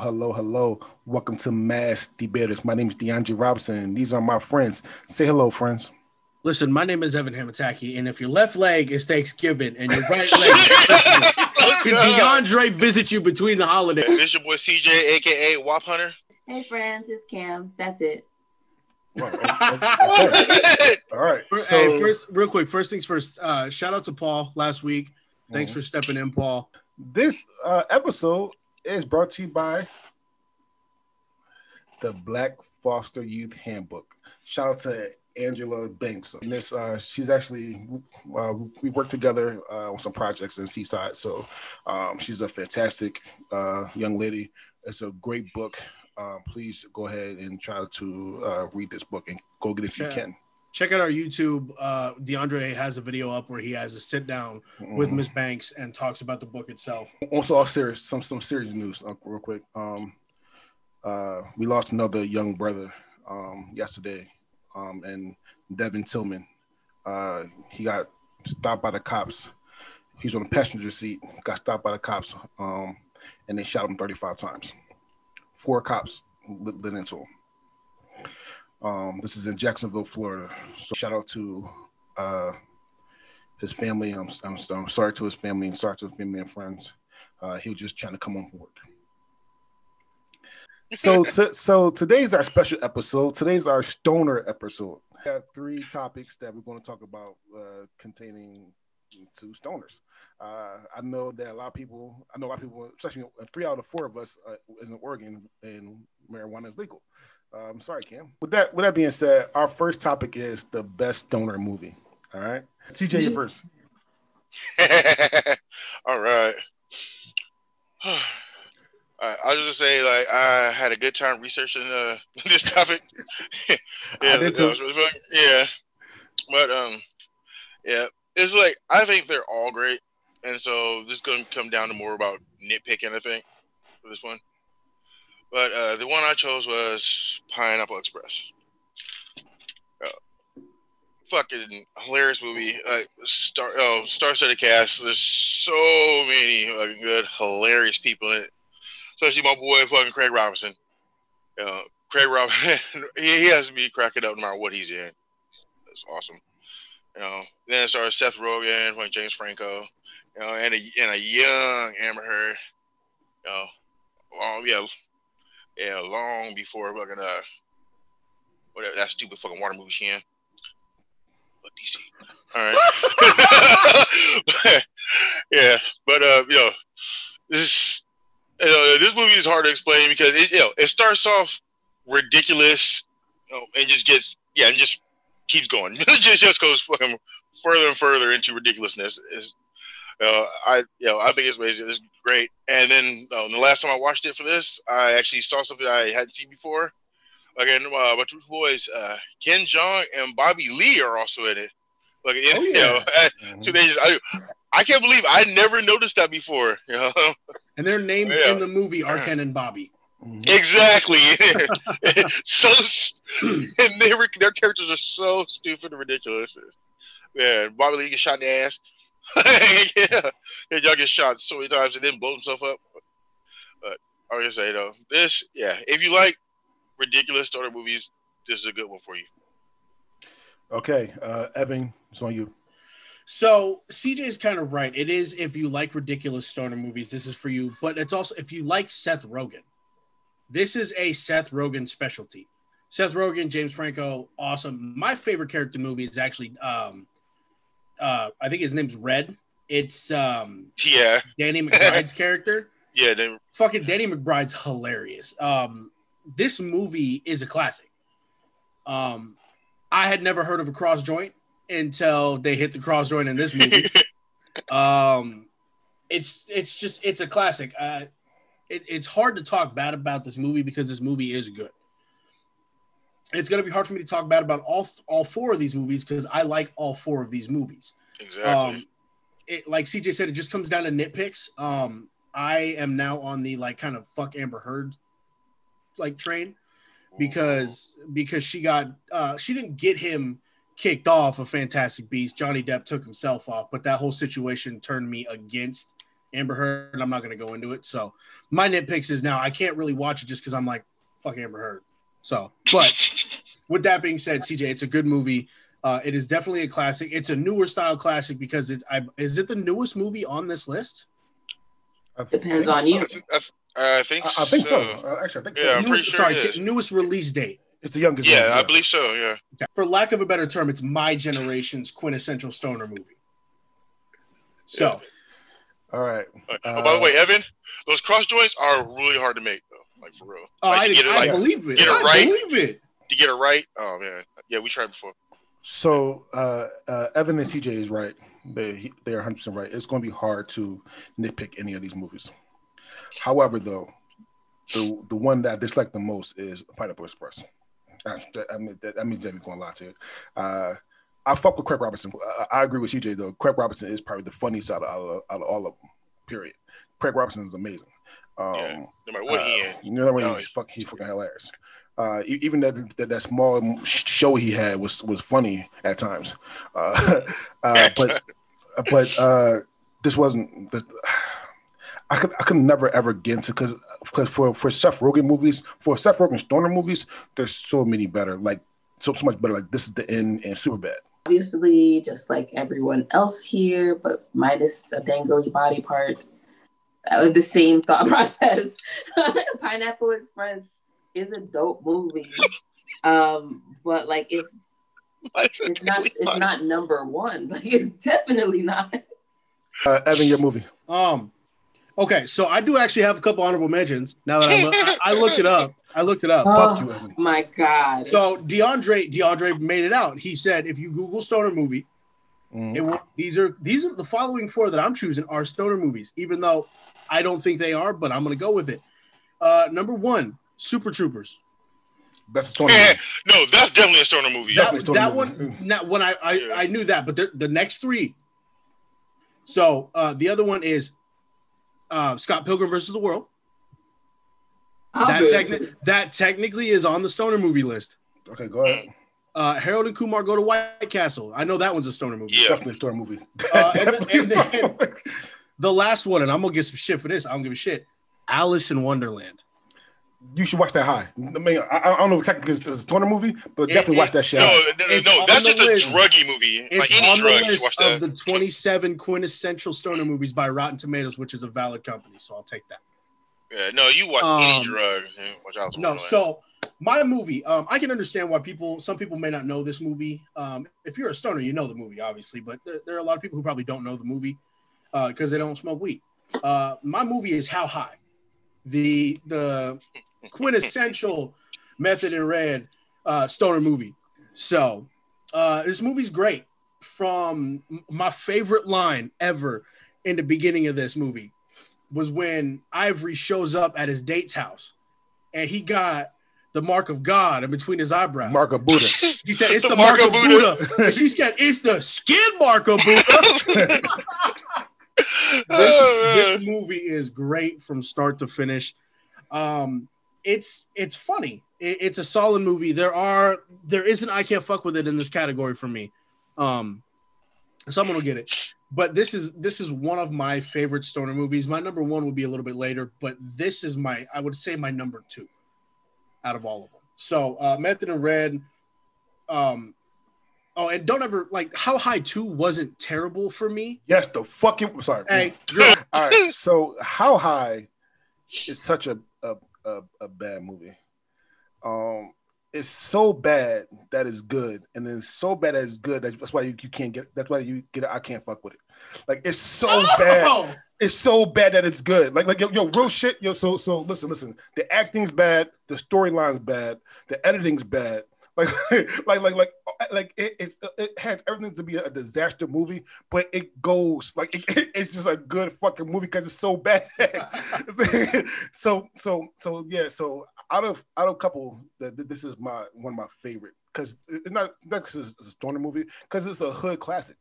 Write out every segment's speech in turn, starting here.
hello, hello. Welcome to Mass Debaters. My name is DeAndre Robinson. These are my friends. Say hello, friends. Listen, my name is Evan Hamataki, and if your left leg is Thanksgiving and your right leg is Christmas, can DeAndre visit you between the holidays? This is your boy CJ, a.k.a. Wop Hunter. Hey, friends, it's Cam. That's it. Well, okay. All right. So, hey, first things first, shout out to Paul last week. Thanks for stepping in, Paul. This episode is brought to you by the Black Foster Youth Handbook. Shout out to Angela Banks. And this, she's actually, we work together on some projects in Seaside. So she's a fantastic young lady. It's a great book. Please go ahead and try to read this book and go get it if you can. Check out our YouTube. DeAndre has a video up where he has a sit down with Miss Banks and talks about the book itself. Also, some serious news, real quick. We lost another young brother yesterday, and Devin Tillman. He got stopped by the cops. He's on the passenger seat. Got stopped by the cops, and they shot him 35 times. 4 cops lit into him. This is in Jacksonville, Florida. So shout out to his family. I'm sorry to his family and sorry to his family and friends. He was just trying to come on board. So today's our special episode. Today's our stoner episode. We have 3 topics that we're going to talk about containing 2 stoners. I know a lot of people, especially 3 out of 4 of us is in Oregon and marijuana is legal. I'm sorry, Cam. With that being said, our first topic is the best stoner movie. All right, CJ, you first. All right. I'll just say, like, I had a good time researching this topic. Yeah, I did too. Yeah, but yeah, it's like I think they're all great, and so this is going to come down to more about nitpicking, I think, for this one. But the one I chose was Pineapple Express. Fucking hilarious movie. Star-studded cast. There's so many fucking good, hilarious people in it. Especially my boy, fucking Craig Robinson. Craig Robinson, he has to be cracking up no matter what he's in. That's awesome. Then it started Seth Rogen, fucking James Franco, and a young Amber Heard. Long before fucking whatever that stupid fucking water movie she in. But DC. All right. Yeah, but this movie is hard to explain because it starts off ridiculous, and just keeps going. just goes fucking further and further into ridiculousness. I think it's great. And then the last time I watched it for this, I actually saw something I hadn't seen before. Again, my 2 boys, Ken Jeong and Bobby Lee are also in it. Like, I can't believe I never noticed that before. And their names in the movie are Ken and Bobby. Exactly. And their characters are so stupid and ridiculous. Yeah, Bobby Lee gets shot in the ass. Yeah, y'all get shot so many times and then blow himself up. But I was gonna say though, if you like ridiculous stoner movies, this is a good one for you. Okay, Evan, it's on you. So CJ is kind of right. It is, if you like ridiculous stoner movies, this is for you. But it's also if you like Seth Rogen. This is a Seth Rogen specialty. Seth Rogen, James Franco, awesome. My favorite character in the movie is actually I think his name's Red. It's Danny McBride's character. Yeah, fucking Danny McBride's hilarious. This movie is a classic. I had never heard of a cross joint until they hit the cross joint in this movie. It's a classic. It's hard to talk bad about this movie because this movie is good. It's going to be hard for me to talk bad about all 4 of these movies because I like all 4 of these movies. Exactly. Like CJ said, it just comes down to nitpicks. I am now on the like kind of fuck Amber Heard like train because she didn't get him kicked off of Fantastic Beasts. Johnny Depp took himself off, but that whole situation turned me against Amber Heard, and I'm not going to go into it. So my nitpicks is now I can't really watch it just because I'm like, fuck Amber Heard. So, but with that being said, CJ, it's a good movie. It is definitely a classic. It's a newer style classic because is it the newest movie on this list? Depends on you. I think so. Actually, I think so. Yeah, I'm pretty sure it is. Newest release date. It's the youngest. Yeah, one, I yes. believe so. Yeah. Okay. For lack of a better term, it's my generation's quintessential stoner movie. So, all right. Oh, by the way, Evan, those cross joints are really hard to make, though. Like for real. Oh, like, I believe it. Get it I right. believe it. To get it right. Oh man, yeah, we tried before. So Evan and CJ is right. They are 100% right. It's going to be hard to nitpick any of these movies. However, though, the one that I dislike the most is Pineapple Express. That means Debbie's going to lie to it. I fuck with Craig Robinson. I agree with CJ though. Craig Robinson is probably the funniest out of all of them. Period. Craig Robinson is amazing. No matter what he is, he's fucking hilarious. Even that small show he had was funny at times. But this wasn't. I could never ever get into because for Seth Rogen movies, for Seth Rogen stoner movies, there's so many better, like so much better. Like This Is the End and Superbad. Obviously, just like everyone else here, but minus a dangly body part. The same thought process. Pineapple Express is a dope movie, but like if it's not number one, like it's definitely not. Evan, your movie. Okay, so I do actually have a couple honorable mentions. Now that I looked it up. Fuck you, Evan. My God. So DeAndre made it out. He said if you Google stoner movie, these are the following four that I'm choosing are stoner movies, even though I don't think they are, but I'm gonna go with it. Number one, Super Troopers. That's a stoner movie. No, that's definitely a stoner movie. That one, not when I knew that, but the next three. So the other one is Scott Pilgrim versus the World. That technically is on the stoner movie list. Okay, go ahead. Harold and Kumar Go to White Castle. I know that one's a stoner movie. Yeah. Definitely a stoner movie. And then the last one, and I'm gonna get some shit for this. I don't give a shit. Alice in Wonderland. You should watch that high. I mean, I don't know if technically it's a stoner movie, but definitely watch that shit. No, that's just a druggy movie. It's like any on drug, the list watch of the 27 quintessential stoner movies by Rotten Tomatoes, which is a valid company, so I'll take that. Yeah, no, you watch any drug. Watch Alice in Wonderland. So my movie, I can understand why some people may not know this movie. If you're a stoner, you know the movie, obviously, but there are a lot of people who probably don't know the movie because they don't smoke weed. My movie is How High, the quintessential Method and Red stoner movie. So this movie's great. From my favorite line ever in the beginning of this movie was when Ivory shows up at his date's house and he got the mark of God in between his eyebrows. Mark of Buddha. He said, it's the mark of Buddha. And she said, it's the skin mark of Buddha. This movie is great from start to finish. It's funny. It's a solid movie. There isn't I can't fuck with it in this category for me. Someone will get it. But this is one of my favorite stoner movies. My number one would be a little bit later, but this is I would say my number two out of all of them. So Method and Red. And don't ever How High 2 wasn't terrible for me. Yes, the fucking sorry. Hey, all right. So How High is such a bad movie. It's so bad that it's good, and then so bad that it's good that's why you can't get. That's why you get. I can't fuck with it. Like it's so bad. It's so bad that it's good. Like yo, real shit. Yo, so listen. The acting's bad. The storyline's bad. The editing's bad. Like it has everything to be a disaster movie, but it goes it's just a good fucking movie because it's so bad. so yeah. So out of a couple, this is one of my favorite because it's not because it's a stoner movie, because it's a hood classic.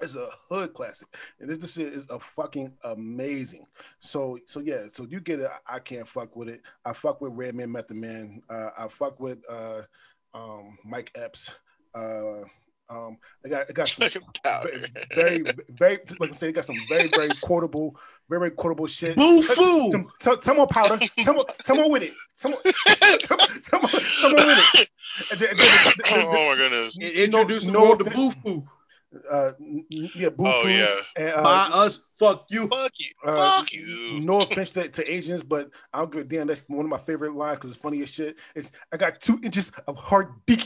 It's a hood classic, and this shit is a fucking amazing. So yeah. So you get it. I can't fuck with it. I fuck with Redman, Method Man. I fuck with Mike Epps. It got some Powder. very, very, like I said, it got some very, very quotable shit. Boo-foo! Some more powder. Some more with it. Some more with it. Oh my goodness. It introduced the world to boo-foo. Yeah, boo-foo. Oh yeah. And, By us, fuck you. Fuck you. Fuck you. No offense to Asians, but I'll give a damn. That's one of my favorite lines because it's funny as shit. It's I got 2 inches of hard dick.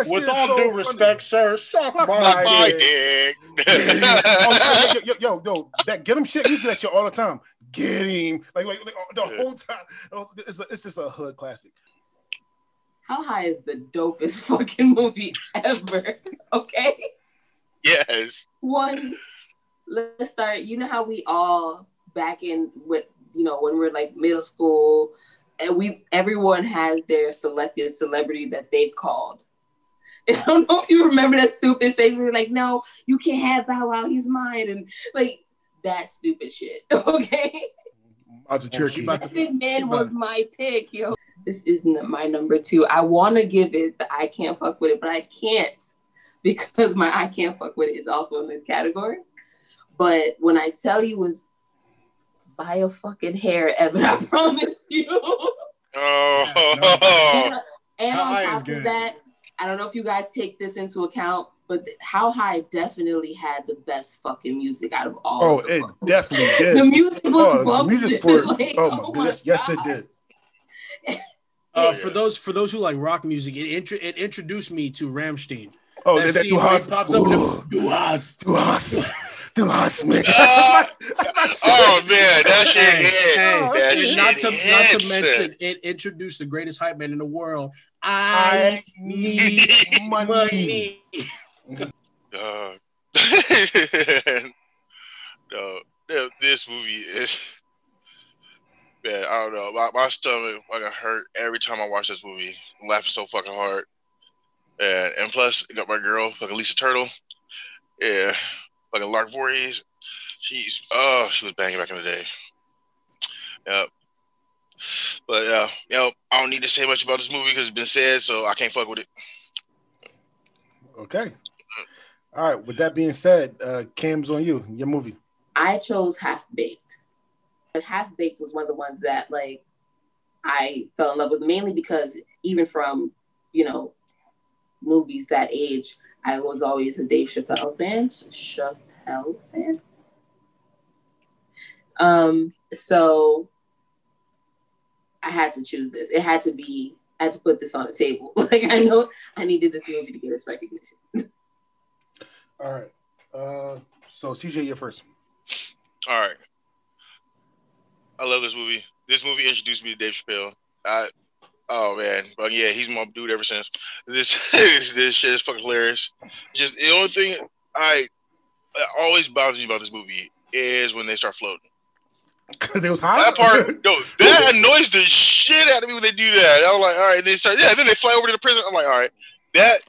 With all due respect, sir, suck My dick. Yo, that get him shit. We do that shit all the time. Get him, like the whole time. It's just a hood classic. How High is the dopest fucking movie ever. Okay. Yes. One. Let's start. You know how we all back in with when we're like middle school, and everyone has their selected celebrity that they've called. I don't know if you remember that stupid face. We were like, no, you can't have Bow Wow, he's mine. And like that stupid shit. Okay. Cherokee. Man was my pick, yo. This is my number 2. I want to give it the I can't fuck with it, but I can't because my I can't fuck with it is also in this category. But when I tell you was buy a fucking hair, Evan, I promise you. Oh. And on top of that, I don't know if you guys take this into account, but How High definitely had the best fucking music out of all. Oh, it definitely did. The music was the music for like, oh my goodness, yes, it did. For those who like rock music, it introduced me to Rammstein. Oh, that Du hast mich. Oh man, that shit hit. Not to mention, it introduced the greatest hype man in the world. I need money. No, this movie is. Man, I don't know. My stomach fucking hurt every time I watch this movie. I'm laughing so fucking hard. And plus, I got my girl, fucking Lisa Turtle. Yeah, fucking Lark Voorhees. She was banging back in the day. Yep. But I don't need to say much about this movie because it's been said, so I can't fuck with it. Okay. All right. With that being said, Cam's on you. Your movie. I chose Half Baked. Half Baked was one of the ones that like I fell in love with, mainly because even from movies that age, I was always a Dave Chappelle fan. So I had to choose this. I had to put this on the table. Like I know I needed this movie to get its recognition. All right. So CJ, you're first. All right. I love this movie. This movie introduced me to Dave Chappelle. Oh man, but yeah, he's my dude ever since. This shit is fucking hilarious. Just the only thing that always bothers me about this movie is when they start floating. Because it was hot. That part, that annoys the shit out of me when they do that. I was like, all right, then they fly over to the prison. I'm like, all right, that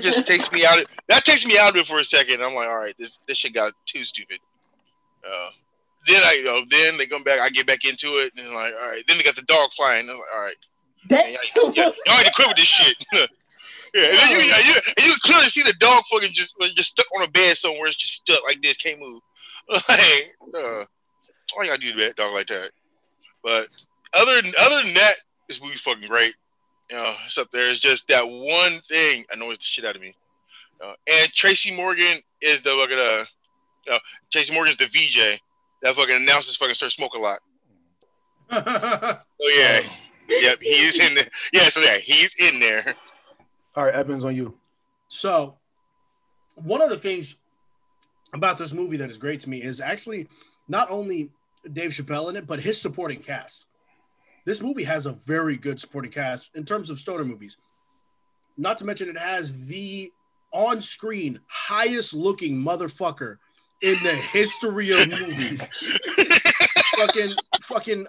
just takes me out. That takes me out of it for a second. I'm like, all right, this shit got too stupid. Then they come back. I get back into it, and like, all right. Then they got the dog flying. I'm like, all right, y'all need to quit with this shit. Yeah, and you can clearly see the dog fucking just stuck on a bed somewhere. It's just stuck like this, can't move. Like, why you gotta do that dog like that? But other than that, this movie's fucking great. It's up there. It's just that one thing annoys the shit out of me. And Tracy Morgan is the fucking Tracy Morgan's the VJ that fucking announces fucking Sir Smoke a lot. Oh yeah, yep, he's in there. Yeah, so yeah, he's in there. All right, Evans, on you. So, one of the things about this movie that is great to me is actually not only Dave Chappelle in it, but his supporting cast. This movie has a very good supporting cast in terms of stoner movies. Not to mention it has the on-screen highest-looking motherfucker in the history of movies. fucking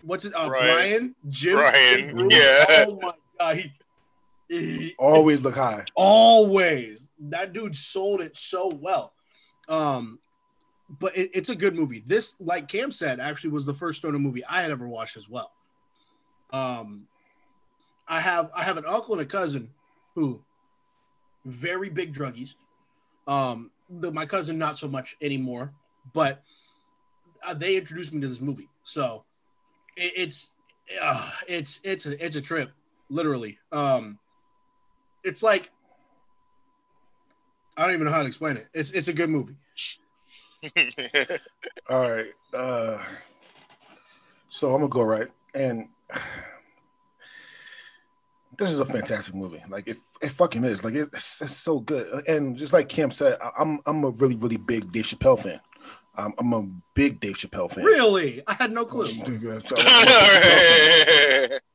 what's it? Brian? Jim? Yeah. Oh my god, he always look high. Always. That dude sold it so well. But it's a good movie. This, like Cam said, actually was the first stoner movie I had ever watched as well. I have an uncle and a cousin who very big druggies. My cousin not so much anymore, but they introduced me to this movie, so it's a trip, literally. It's like I don't even know how to explain it. It's a good movie. All right. So I'm gonna go right, and this is a fantastic movie. Like it fucking is. Like it's so good. And just like Cam said, I'm a really really big Dave Chappelle fan. I'm a big Dave Chappelle fan. Really, I had no clue. So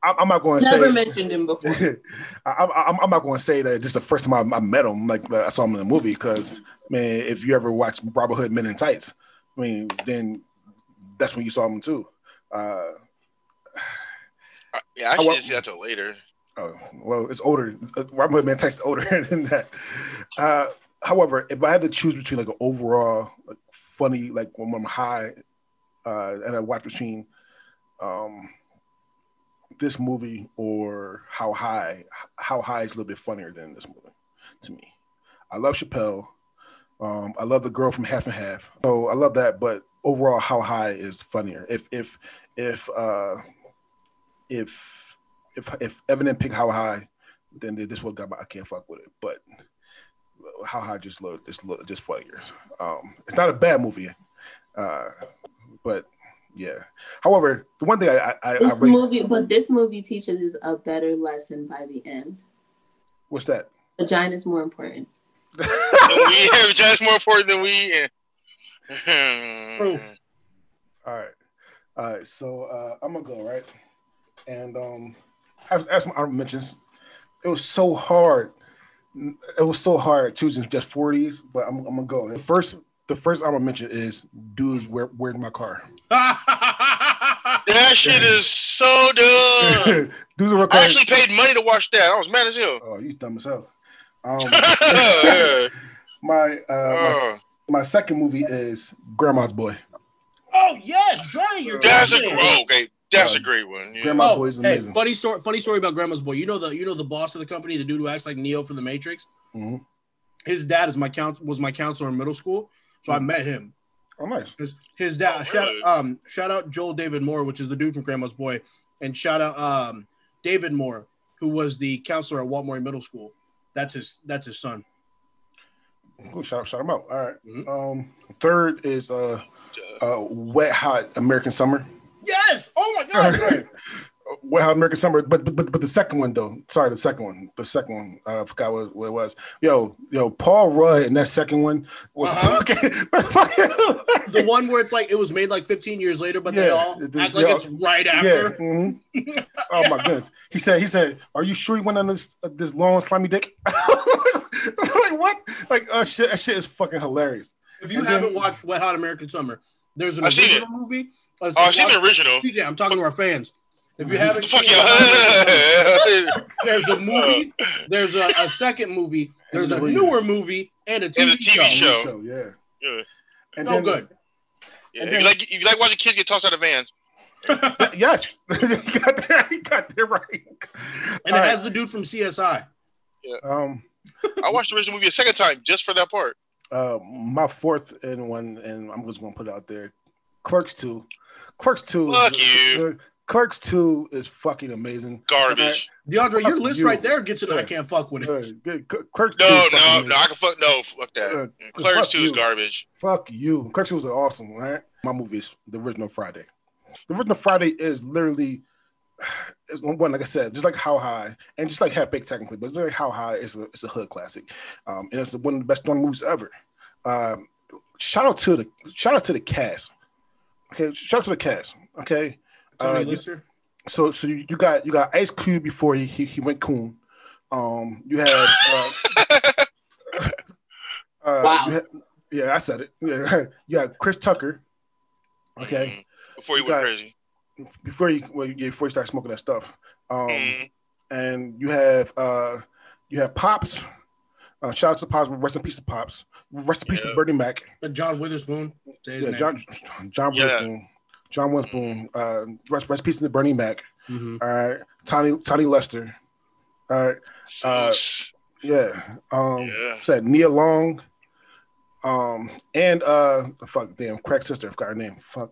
I'm not going to say. Never mentioned him before. I'm not going to say that this is the first time I met him. Like I saw him in the movie, because man, if you ever watched Robin Hood Men in Tights, I mean, then that's when you saw him too. Yeah, I actually didn't see that till later. Oh, well, it's older. Robin Hood Men in Tights is older than that. However, if I had to choose between like an overall like, funny, like when I'm high, and I watch between this movie or How High is a little bit funnier than this movie to me. I love Chappelle. I love the girl from Half and Half. So I love that, but overall, How High is funnier. If Evan didn't pick How High, then this one got my I can't fuck with it. But How High just funnier. It's not a bad movie, but yeah. However, the one thing this movie teaches us a better lesson by the end. What's that? Vagina is more important. Vagina's more important than we. All right. So I'm gonna go right, and as some honorable mentions, it was so hard. It was so hard choosing just 40s, but I'm gonna go. The first I'm gonna mention is Dudes, Where's My Car? That shit is so dumb. Dudes, I actually paid money to watch that. I was mad as hell. Oh, you dumb as hell. My second movie is Grandma's Boy. Oh yes, Johnny, that's a great one. Yeah. Grandma's Boy is amazing. Funny story about Grandma's Boy. You know the boss of the company, the dude who acts like Neo from the Matrix. Mm-hmm. His dad was my counselor in middle school, so I met him. Oh, nice. His dad. Really? Shout out Joel David Moore, which is the dude from Grandma's Boy, and shout out David Moore, who was the counselor at Waltmore Middle School. That's his son. Cool. Shout him out. All right. Mm-hmm. Third is Wet Hot American Summer. Yes. Oh my God. Wet Hot American Summer, but the second one though. Sorry, the second one. I forgot what it was. Yo, Paul Rudd in that second one was fucking the one where it's like it was made like 15 years later, but they all act like it's right after. Yeah. Mm-hmm. Oh my goodness. He said, "Are you sure you went on this long slimy dick?" Like what? Like that shit is fucking hilarious. If you haven't watched Wet Hot American Summer, there's an original movie. I've seen the original. TJ, I'm talking to our fans. If you haven't seen there's a movie, there's a second movie, there's a newer movie, and a TV show. Yeah. And so good. Yeah. You like watching kids get tossed out of vans. Yes. You got that right. And it has the dude from CSI. Yeah. I watched the original movie a second time just for that part. My fourth one, and I'm just gonna put it out there. Clerks 2. Clerks 2. Fuck you. Clerks 2 is fucking amazing. Garbage. DeAndre, your list right there gets it. I can't fuck with it. Clerks 2 I can fuck. No, fuck that. Clerks 2 is garbage. Fuck you. Clerks 2 was awesome, right? My movie is The Original Friday. The Original Friday is literally, one, like I said, just like How High, and just like Half Baked technically, but it's like How High is a hood classic, and it's one of the best movies ever. Shout out to the cast. Okay, shout out to the cast. Okay. So you got Ice Cube before he went coon. You had wow. I said it. Yeah, you had Chris Tucker. Okay. Before he went crazy. Before you started smoking that stuff. And you have Pops. Shout out to Pops. Rest in peace to Pops. Rest in peace to Bernie Mac. John Witherspoon. John Witherspoon. John Witherspoon. Rest in peace to Bernie Mac. Mm-hmm. All right, Tony Lester. All right, yeah. Said Nia Long. And fuck, damn, crack sister. I forgot her name. Fuck.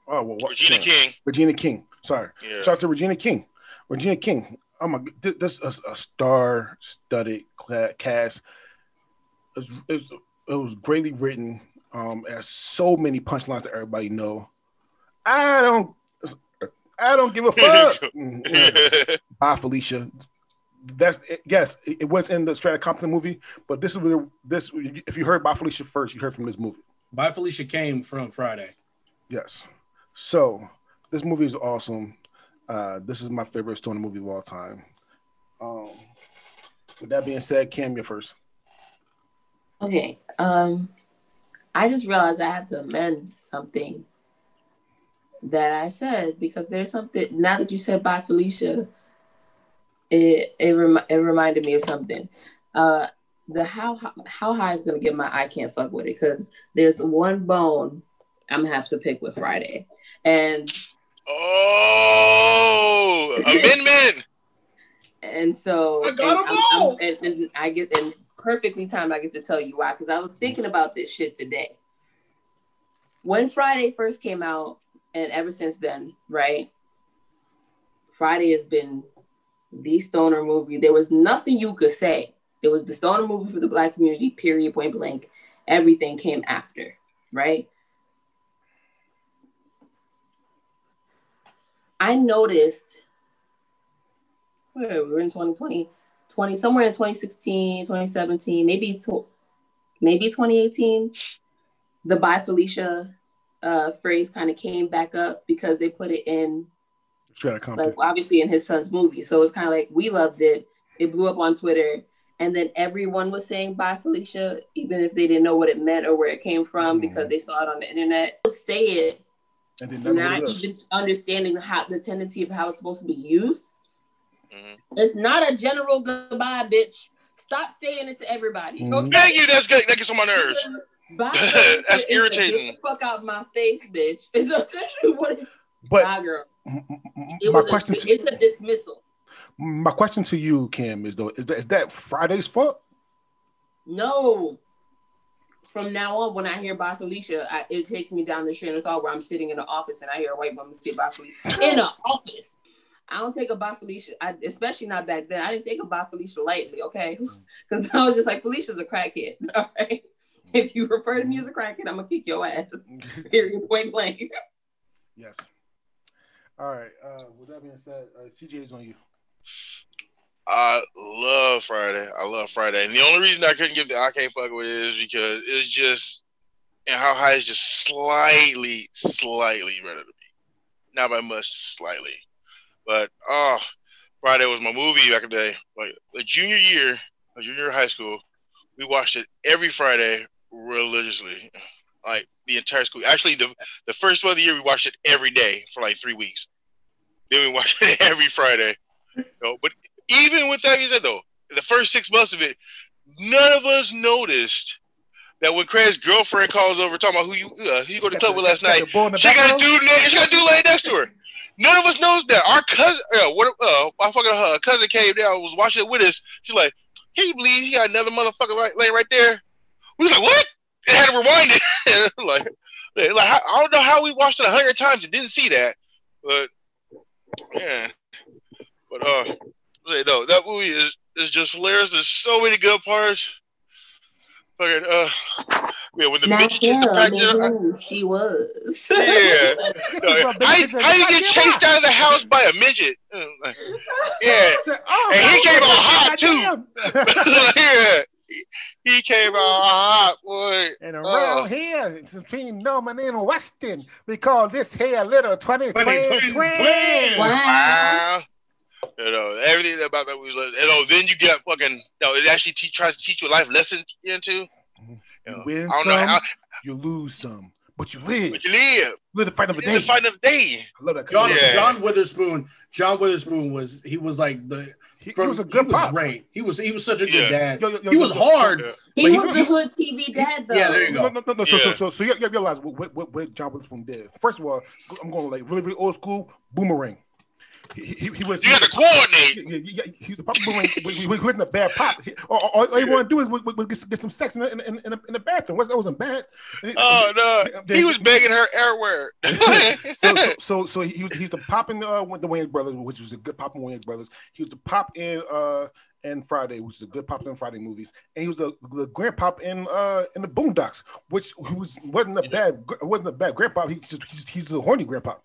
Regina King. Regina King. Sorry. Yeah. Shout out to Regina King. Regina King. Oh my, this is a star-studded cast. It was greatly written. Has so many punchlines that everybody know. I don't give a fuck. Bye, Felicia. Yes, it was in the Strata Compton movie, but this is where this. If you heard Bye Felicia first, you heard from this movie. Bye Felicia came from Friday. Yes. So this movie is awesome. This is my favorite stoner movie of all time. With that being said, Cam, you're first. Okay. I just realized I have to amend something that I said because there's something. Now that you said Bye Felicia, it reminded me of something. The how high is gonna get my I can't fuck with it because there's one bone I'm gonna have to pick with Friday, and amendment. And so I got them all. And I get and perfectly timed. I get to tell you why because I was thinking about this shit today. When Friday first came out, and ever since then, right? Friday has been the stoner movie. There was nothing you could say. It was the stoner movie for the Black community, period, point blank. Everything came after, right? I noticed, we were in 2020, somewhere in 2016, 2017, maybe 2018, the Bye Felicia phrase kind of came back up because they put it in, like obviously in his son's movie. So it's kind of like, we loved it. It blew up on Twitter. And then everyone was saying Bye Felicia, even if they didn't know what it meant or where it came from because they saw it on the internet. Say it, and not even understanding the tendency of how it's supposed to be used. Mm-hmm. It's not a general goodbye, bitch. Stop saying it to everybody. Mm-hmm. Okay? Thank you. That's good. That gets on my nerves. That's irritating. Get the fuck out of my face, bitch. It's essentially what it is. But my girl. It's a dismissal. My question to you, Kim, is that Friday's fault? No. From now on, when I hear Bye Felicia, it takes me down the train of thought where I'm sitting in the office and I hear a white woman say Bye Felicia in an office. I don't take a Bye Felicia, especially not back then. I didn't take a Bye Felicia lightly, okay? Because I was just like, Felicia's a crackhead, all right? If you refer to me as a crackhead, I'm going to kick your ass. Period, point blank. Yes. All right. With that being said, CJ's on you. I love Friday. And the only reason I couldn't give the I can't fuck with it is because it's just, and how high is just slightly better to me. Not by much, slightly. But Friday was my movie back in the day. Like the junior year of high school, we watched it every Friday religiously. Like the entire school. Actually, the first one of the year we watched it every day for like 3 weeks. Then we watched it every Friday. But even with that being said, though, the first 6 months of it, none of us noticed that when Craig's girlfriend calls over talking about who you go to the club with last night, she got a dude laying next to her. None of us knows that. Our cousin, her cousin came down, was watching it with us. She's like, "Can you believe he got another motherfucker laying right there?" We was like, "What?" And had to rewind it. like I don't know how we watched it 100 times and didn't see that, but yeah. But no, that movie is just hilarious. There's so many good parts. Fucking yeah, when the midget chased the package, she was. Yeah. How you get chased out of the house by a midget? Yeah. And he came out hot too. Yeah. He came out hot, boy. And around here, it's between Norman and Weston, we call this here little 2020 twin. Wow. You know, everything about that was, then you get fucking, it actually tries to teach you a life lesson into. You win some, you lose some. but you live. But you live. Live to fight another You live day. to fight another day. I love that. John Witherspoon. John Witherspoon was like the. He was a good He was pop. great. He was such a good dad. He was hard. He was the hood TV dad, though. Yeah, there you go. No. So you realize what John Witherspoon did. First of all, I'm going like really, really old school. Boomerang. He was. You got to coordinate. Yeah, he's a pop boomerang. He wasn't a bad pop. All you want to do is get some sex in the bathroom. That wasn't bad. Oh no, he was begging her everywhere. So he was the pop in the Wayans Brothers, which was a good pop in Wayans Brothers. He was the pop in Friday, which is a good pop in Friday movies, and he was the grandpa in the Boondocks, which wasn't a bad grandpa. He's a horny grandpa.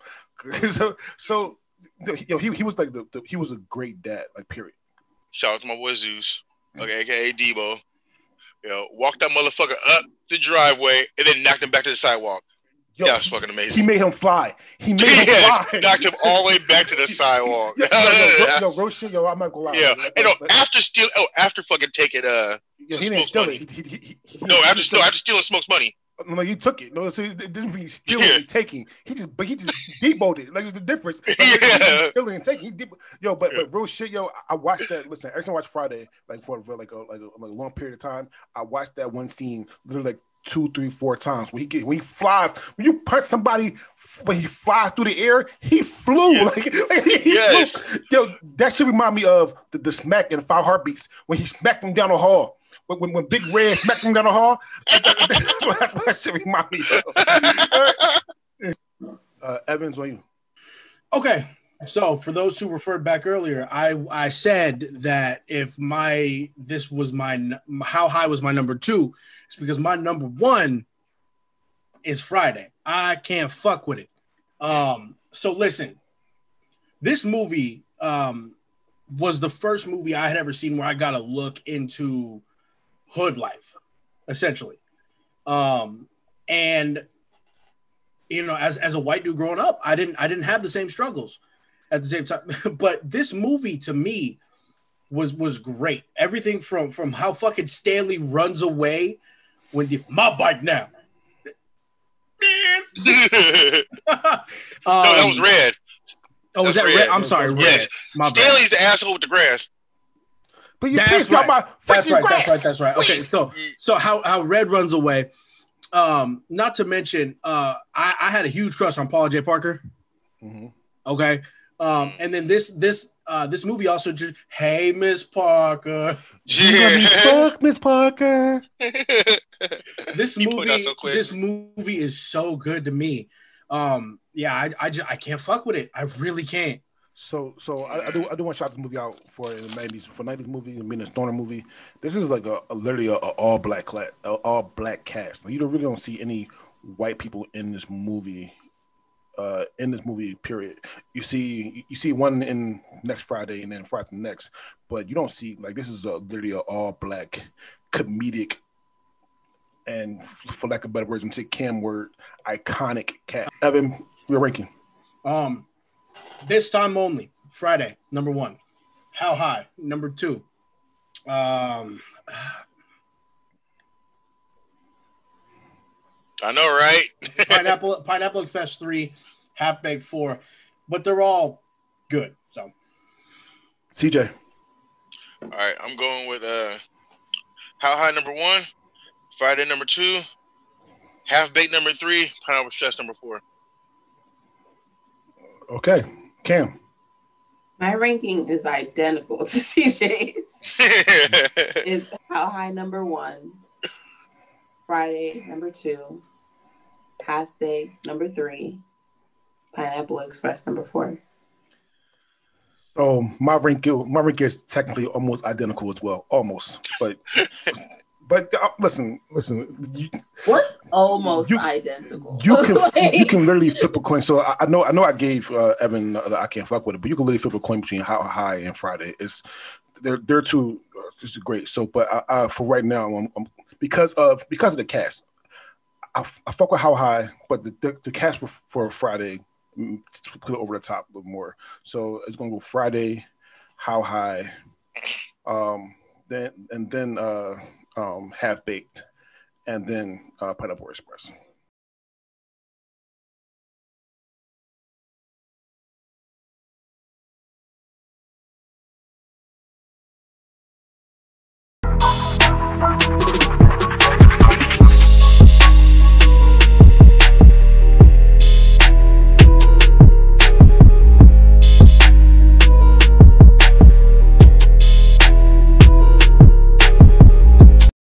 so he was like he was a great dad, like period. Shout out to my boy Zeus, okay, aka Debo. Walked that motherfucker up the driveway and then knocked him back to the sidewalk. That was fucking amazing. He made him fly. Fly. Knocked him all the way back to the sidewalk. Real shit, I'm not gonna lie. Yeah, after fucking taking he didn't steal it. After stealing Smoke's money. No, you took it. No, so it didn't be stealing and taking. He just deboed it. Like, it's the difference. Like, stealing and taking. But real shit, I watched that. Listen, every time I watch Friday, like for a long period of time, I watched that one scene literally like 2, 3, 4 times. When he flies, when you punch somebody, when he flies through the air, he flew. Yes. Flew. That should remind me of the smack in 5 Heartbeats when he smacked him down the hall. When Big Red smacked him down the hall, that's what that should remind me of. Evans, on you. Okay, so for those who referred back earlier, I said that if this was How High was my number 2, it's because my number 1 is Friday. I can't fuck with it. So listen, this movie was the first movie I had ever seen where I got a look into hood life, essentially. And as a white dude growing up, I didn't have the same struggles at the same time. But this movie to me was great. Everything from how fucking Stanley runs away when my bike now. No, that was Red. Oh, was that Red? I'm sorry, Red. My Stanley's the asshole with the grass. But you pissed right. My freaking grass. That's right. Okay, so how Red runs away. Not to mention, I had a huge crush on Paula J. Parker. Mm-hmm. Okay, and then this movie also just, hey, Miss Parker, fuck Miss Parker. This movie is so good to me. I can't fuck with it. I really can't. So I do want to shout this movie out for the 90s, for 90s movie, I mean a stoner movie. This is like literally a all black cast. Like, you really don't see any white people in this movie. Period. You see one in next Friday and then Friday next, but you don't see, like, this is literally an all black comedic, and for lack of better words, I'm gonna say cam word, iconic cast. Evan, your ranking. This Time Only, Friday, number 1. How High, number 2. I know, right? Pineapple Express 3, Half Baked 4, but they're all good. So, CJ. All right, I'm going with How High number 1, Friday number 2, Half Baked number 3, Pineapple Express number 4. Okay, Cam. My ranking is identical to CJ's. It's How High number 1, Friday number 2, Half Baked number 3, Pineapple Express number 4. So my rank is technically almost identical as well, almost. But listen. What? Almost identical. You can literally flip a coin. So I know I gave Evan I can't fuck with it, but you can literally flip a coin between How High and Friday. They're two just great. So, but for right now, I'm because of the cast, I fuck with How High, but the cast for Friday put it over the top a little more. So it's gonna go Friday, How High, then Half Baked, and then Pineapple Express.